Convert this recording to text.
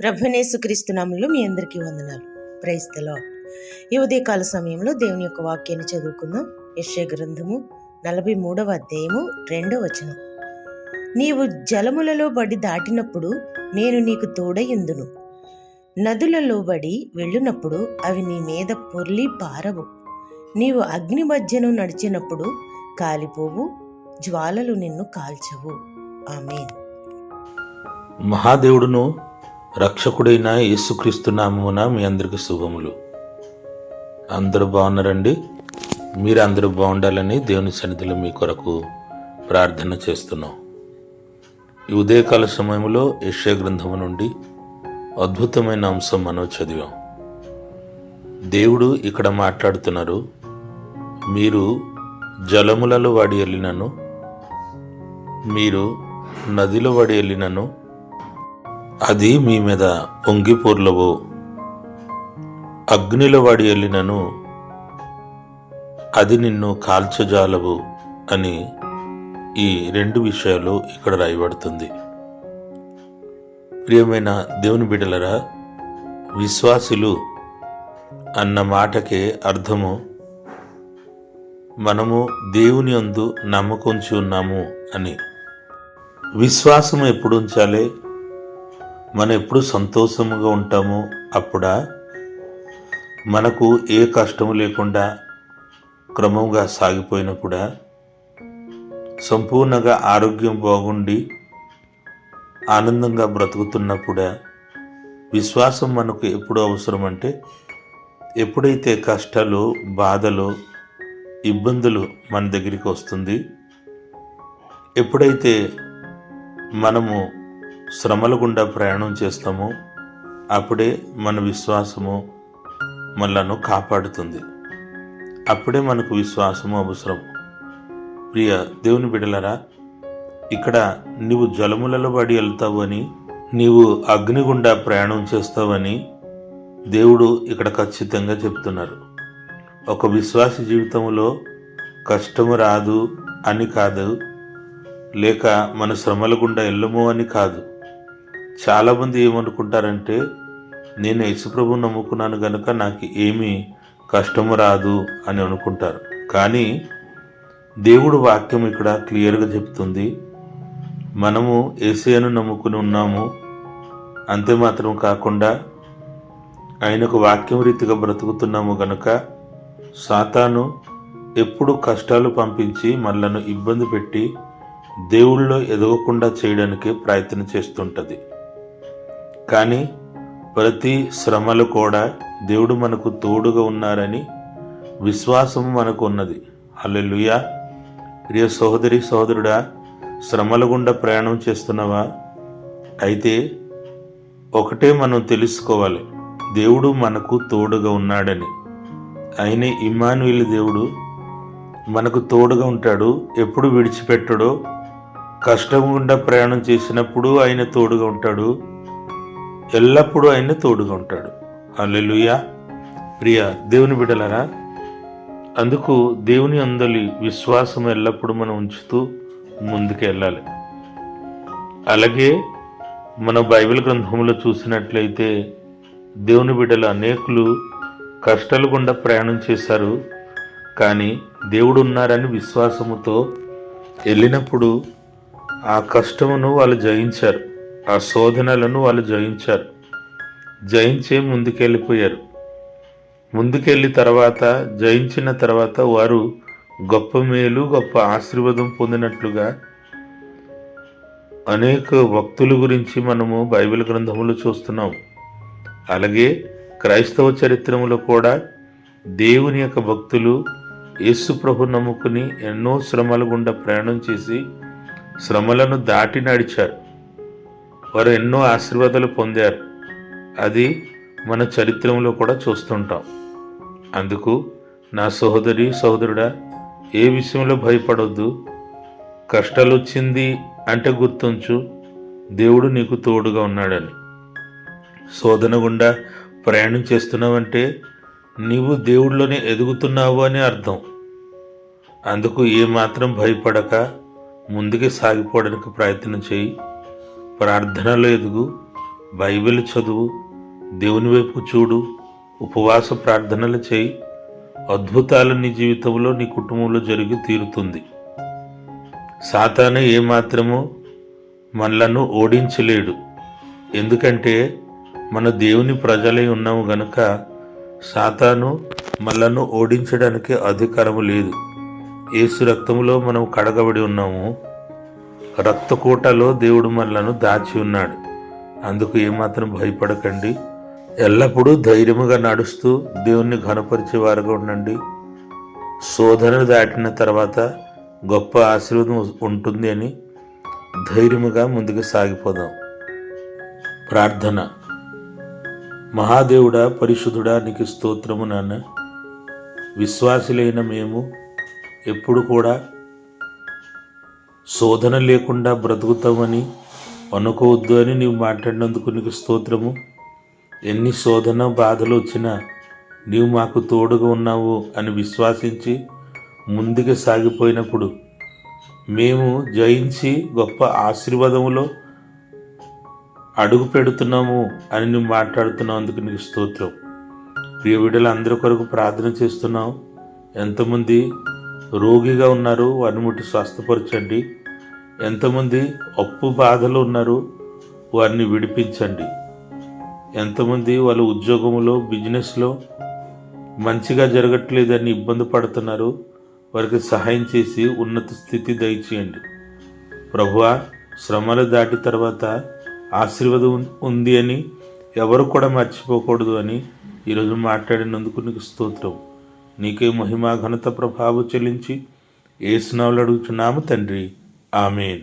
ప్రభునేసుక్రీస్తు నామములో మీ అందరికీ వందనాలు. Praise the lord. ఈ ఉదయకాల సమయంలో దేవుని యొక్క వాక్యాన్ని చదువుకుందాం. యెషయా గ్రంథము 43వ అధ్యాయము 2వ వచనం. నీవు జలములలో బడి దాటినప్పుడు నేను నీకు తోడయుందును, నదులలో బడి వెళ్ళునప్పుడు అవి నీ మీద పొర్లి పారవు. నీవు అగ్ని మధ్యను నడిచినప్పుడు కాలిపోవు, జ్వాలలు నిన్ను కాల్చవు. ఆమేన్. మహాదేవుడును రక్షకుడైన యేసుక్రీస్తు నామమున మీ అందరికీ శుభములు. అందరూ బాగున్నారండి? మీరు అందరూ బాగుండాలని దేవుని సన్నిధిలో మీ కొరకు ప్రార్థన చేస్తున్నాం. ఈ ఉదయకాల సమయంలో యెషయా గ్రంథము నుండి అద్భుతమైన అంశం మనం చదివాం. దేవుడు ఇక్కడ మాట్లాడుతున్నారు, మీరు జలములలో వాడి వెళ్ళినను, మీరు నదిలో వాడి వెళ్ళినను అది మీ మీద పొంగిపొర్లవు, అగ్నిలో వాడి వెళ్ళినను అది నిన్ను కాల్చజాలవు అని ఈ రెండు విషయాలు ఇక్కడ రాయబడుతుంది. ప్రియమైన దేవుని బిడ్డలరా, విశ్వాసులు అన్న మాటకే అర్థము మనము దేవుని యందు నమ్మకం ఉంచి ఉన్నాము అని. విశ్వాసం ఎప్పుడు ఉంచాలి? మనం ఎప్పుడు సంతోషముగా ఉంటామో అప్పుడా, మనకు ఏ కష్టము లేకుండా క్రమంగా సాగిపోయినప్పుడా, సంపూర్ణంగా ఆరోగ్యం బాగుండి ఆనందంగా బ్రతుకుతున్నప్పుడా. విశ్వాసం మనకు ఎప్పుడు అవసరం అంటే, ఎప్పుడైతే కష్టాలు, బాధలు, ఇబ్బందులు మన దగ్గరికి వస్తుంది, ఎప్పుడైతే మనము శ్రమల గుండా ప్రయాణం చేస్తామో అప్పుడే మన విశ్వాసము మనలను కాపాడుతుంది. అప్పుడే మనకు విశ్వాసము అవసరం. ప్రియ దేవుని బిడ్డలరా, ఇక్కడ నీవు జలములలో పడి వెళ్తావు అని, నీవు అగ్నిగుండా ప్రయాణం చేస్తావని దేవుడు ఇక్కడ ఖచ్చితంగా చెప్తున్నారు. ఒక విశ్వాసి జీవితంలో కష్టము రాదు అని కాదు, లేక మన శ్రమల గుండా వెళ్ళము అని కాదు. చాలామంది ఏమనుకుంటారంటే, నేను యేసుప్రభువుని నమ్ముకున్నాను కనుక నాకు ఏమీ కష్టము రాదు అని అనుకుంటారు. కానీ దేవుడు వాక్యం ఇక్కడ క్లియర్గా చెప్తుంది, మనము యేసయ్యను నమ్ముకుని ఉన్నాము, అంతే మాత్రం కాకుండా ఆయనకు వాక్యం రీతిగా బ్రతుకుతున్నాము గనుక సాతాను ఎప్పుడు కష్టాలు పంపించి మనలను ఇబ్బంది పెట్టి దేవుళ్ళో ఎదగకుండా చేయడానికి ప్రయత్నం చేస్తుంటుంది. కానీ ప్రతి శ్రమలు కూడా దేవుడు మనకు తోడుగా ఉన్నారని విశ్వాసము మనకు ఉన్నది. హల్లెలూయా. ప్రియ సహోదరి సహోదరుడా, శ్రమల గుండా ప్రయాణం చేస్తున్నావా? అయితే ఒకటే మనం తెలుసుకోవాలి, దేవుడు మనకు తోడుగా ఉన్నాడని. ఆయనే ఇమ్మానుయేలు, దేవుడు మనకు తోడుగా ఉంటాడు, ఎప్పుడు విడిచిపెట్టడో. కష్టం గుండా ప్రయాణం చేసినప్పుడు ఆయన తోడుగా ఉంటాడు, ఎల్లప్పుడూ ఆయన తోడుగా ఉంటాడు. హల్లెలూయా. ప్రియ దేవుని బిడ్డలారా, అందుకు దేవుని అందలి విశ్వాసం ఎల్లప్పుడూ మనం ఉంచుతూ ముందుకు వెళ్ళాలి. అలాగే మన బైబిల్ గ్రంథంలో చూసినట్లయితే దేవుని బిడ్డలు అనేకులు కష్టాలు గుండా ప్రయాణం చేశారు, కానీ దేవుడు ఉన్నారని విశ్వాసముతో వెళ్ళినప్పుడు ఆ కష్టమును వాళ్ళు జయించారు, ఆ శోధనలను వాళ్ళు జయించారు. జయించే ముందుకెళ్ళిపోయారు. ముందుకెళ్ళి తర్వాత, జయించిన తర్వాత వారు గొప్ప మేలు, గొప్ప ఆశీర్వాదం పొందినట్లుగా అనేక భక్తుల గురించి మనము బైబిల్ గ్రంథములో చూస్తున్నాం. అలాగే క్రైస్తవ చరిత్రములో కూడా దేవుని యొక్క భక్తులు యేసు ప్రభు నమ్ముకుని ఎన్నో శ్రమల గుండా ప్రయాణం చేసి శ్రమలను దాటి నడిచారు. వారు ఎన్నో ఆశీర్వాదాలు పొందారు. అది మన చరిత్రలో కూడా చూస్తుంటాం. అందుకు నా సహోదరి సహోదరుడా, ఏ విషయంలో భయపడొద్దు. కష్టాలు వచ్చింది అంటే గుర్తుంచు, దేవుడు నీకు తోడుగా ఉన్నాడని. శోధన గుండా ప్రయాణం చేస్తున్నావంటే నీవు దేవుడిలోనే ఎదుగుతున్నావు అని అర్థం. అందుకు ఏమాత్రం భయపడక ముందుకు సాగిపోవడానికి ప్రయత్నం చేయి. ప్రార్థనలో ఎదుగు, బైబిల్ చదువు, దేవుని వైపు చూడు, ఉపవాస ప్రార్థనలు చేయి. అద్భుతాలు నీ జీవితంలో, నీ కుటుంబంలో జరిగి తీరుతుంది. సాతాను ఏమాత్రము మనలను ఓడించలేడు. ఎందుకంటే మన దేవుని ప్రజలై ఉన్నాము గనుక సాతాను మనలను ఓడించడానికి అధికారము లేదు. యేసు రక్తములో మనం కడగబడి ఉన్నాము. రక్తకోటలో దేవుడు మనలను దాచి ఉన్నాడు. అందుకు ఏమాత్రం భయపడకండి. ఎల్లప్పుడూ ధైర్యముగా నడుస్తూ దేవుణ్ణి ఘనపరిచే వారుగా ఉండండి. శోధనలు దాటిన తర్వాత గొప్ప ఆశీర్వాదం ఉంటుంది అని ధైర్యముగా ముందుకు సాగిపోదాం. ప్రార్థన. మహాదేవుడా, పరిశుద్ధుడా, నీకు స్తోత్రము నాన్న. విశ్వాసులైన మేము ఎప్పుడు కూడా శోధన లేకుండా బ్రతుకుతామని అనుకోవద్దు అని నీవు మాట్లాడినందుకు నీకు స్తోత్రము. ఎన్ని శోధన బాధలు వచ్చినా నీవు మాకు తోడుగా ఉన్నావు అని విశ్వాసించి ముందుకు సాగిపోయినప్పుడు మేము జయించి గొప్ప ఆశీర్వాదములో అడుగు పెడుతున్నాము అని నువ్వు మాట్లాడుతున్నావు. అందుకు నీకు స్తోత్రం. ప్రియ బిడ్డలు అందరి కొరకు ప్రార్థన చేస్తున్నావు. ఎంతమంది రోగిగా ఉన్నారు, వారిని ముట్టి స్వస్థపరచండి. ఎంతమంది అప్పు బాధలు ఉన్నారు, వారిని విడిపించండి. ఎంతమంది వాళ్ళ ఉద్యోగంలో, బిజినెస్లో మంచిగా జరగట్లేదని ఇబ్బంది పడుతున్నారు, వారికి సహాయం చేసి ఉన్నత స్థితి దయచేయండి. ప్రభువా, శ్రమలు దాటి తర్వాత ఆశీర్వాదం ఉంది అని ఎవరు కూడా మర్చిపోకూడదు అని ఈరోజు మాట్లాడినందుకు నీకు స్తోత్రం. నీకే మహిమ, ఘనత, ప్రభావం చెల్లించి యేసు నామములో అడుగుచున్నాము తండ్రి. ఆమేన్.